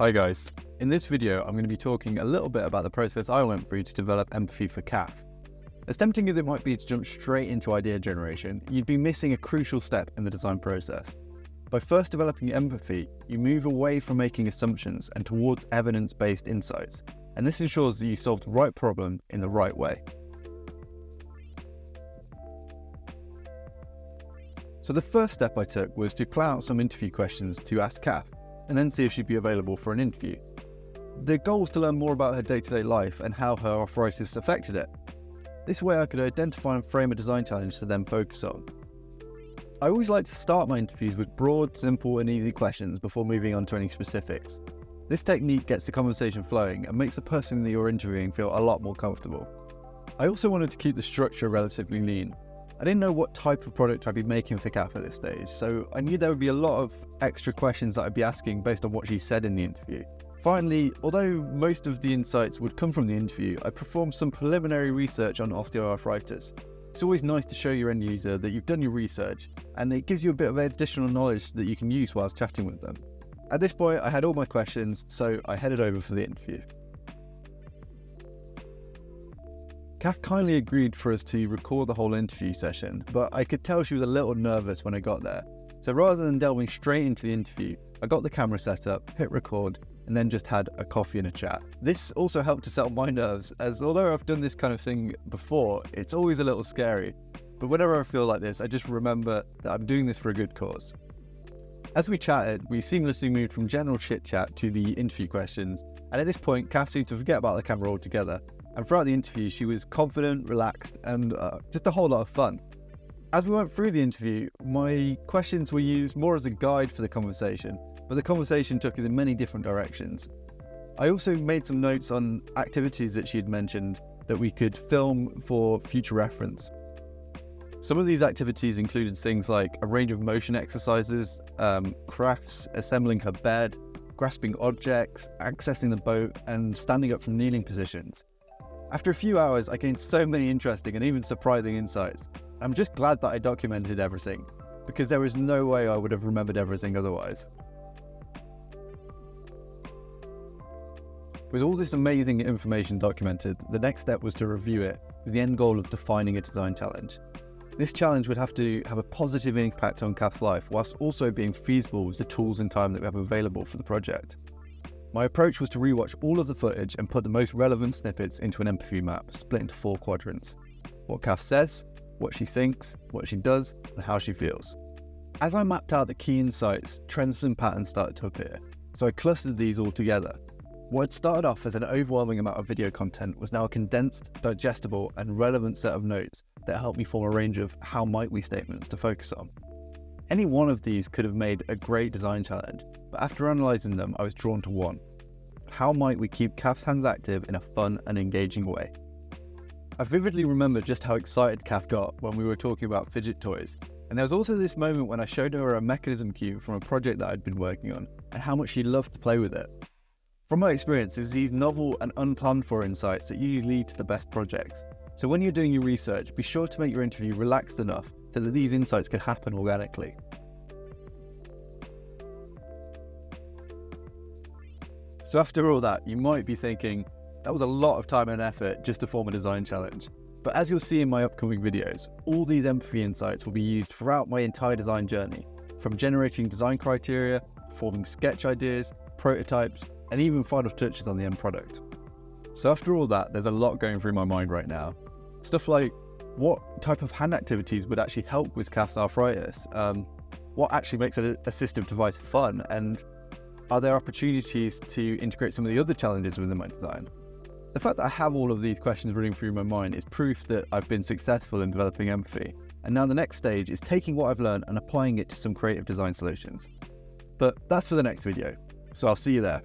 Hi guys, in this video I'm going to be talking a little bit about the process I went through to develop empathy for Cath. As tempting as it might be to jump straight into idea generation, you'd be missing a crucial step in the design process. By first developing empathy, you move away from making assumptions and towards evidence-based insights, and this ensures that you solve the right problem in the right way. So the first step I took was to plan out some interview questions to ask Cath, and then see if she'd be available for an interview. The goal was to learn more about her day-to-day life and how her arthritis affected it. This way I could identify and frame a design challenge to then focus on. I always like to start my interviews with broad, simple and easy questions before moving on to any specifics. This technique gets the conversation flowing and makes the person that you're interviewing feel a lot more comfortable. I also wanted to keep the structure relatively lean. I didn't know what type of product I'd be making for Cath at this stage, so I knew there would be a lot of extra questions that I'd be asking based on what she said in the interview. Finally, although most of the insights would come from the interview, I performed some preliminary research on osteoarthritis. It's always nice to show your end user that you've done your research, and it gives you a bit of additional knowledge that you can use whilst chatting with them. At this point, I had all my questions, so I headed over for the interview. Cath kindly agreed for us to record the whole interview session, but I could tell she was a little nervous when I got there. So rather than delving straight into the interview, I got the camera set up, hit record, and then just had a coffee and a chat. This also helped to settle my nerves, as although I've done this kind of thing before, it's always a little scary. But whenever I feel like this, I just remember that I'm doing this for a good cause. As we chatted, we seamlessly moved from general chit-chat to the interview questions, and at this point, Cath seemed to forget about the camera altogether. And throughout the interview, she was confident, relaxed, and just a whole lot of fun. As we went through the interview, my questions were used more as a guide for the conversation, but the conversation took us in many different directions. I also made some notes on activities that she had mentioned that we could film for future reference. Some of these activities included things like a range of motion exercises, crafts, assembling her bed, grasping objects, accessing the boat, and standing up from kneeling positions. After a few hours, I gained so many interesting and even surprising insights. I'm just glad that I documented everything, because there is no way I would have remembered everything otherwise. With all this amazing information documented, the next step was to review it, with the end goal of defining a design challenge. This challenge would have to have a positive impact on Cath's life, whilst also being feasible with the tools and time that we have available for the project. My approach was to rewatch all of the footage and put the most relevant snippets into an empathy map, split into 4 quadrants. What Cath says, what she thinks, what she does, and how she feels. As I mapped out the key insights, trends and patterns started to appear, so I clustered these all together. What had started off as an overwhelming amount of video content was now a condensed, digestible, and relevant set of notes that helped me form a range of how might we statements to focus on. Any one of these could have made a great design challenge, but after analysing them, I was drawn to one. How might we keep Cath's hands active in a fun and engaging way? I vividly remember just how excited Cath got when we were talking about fidget toys, and there was also this moment when I showed her a mechanism cube from a project that I'd been working on, and how much she loved to play with it. From my experience, it's these novel and unplanned for insights that usually lead to the best projects. So when you're doing your research, be sure to make your interview relaxed enough so that these insights can happen organically. So after all that, you might be thinking, that was a lot of time and effort just to form a design challenge. But as you'll see in my upcoming videos, all these empathy insights will be used throughout my entire design journey, from generating design criteria, forming sketch ideas, prototypes, and even final touches on the end product. So after all that, there's a lot going through my mind right now. Stuff like, what type of hand activities would actually help with Cath's arthritis? What actually makes an assistive device fun? And are there opportunities to integrate some of the other challenges within my design? The fact that I have all of these questions running through my mind is proof that I've been successful in developing empathy. And now the next stage is taking what I've learned and applying it to some creative design solutions. But that's for the next video, so I'll see you there.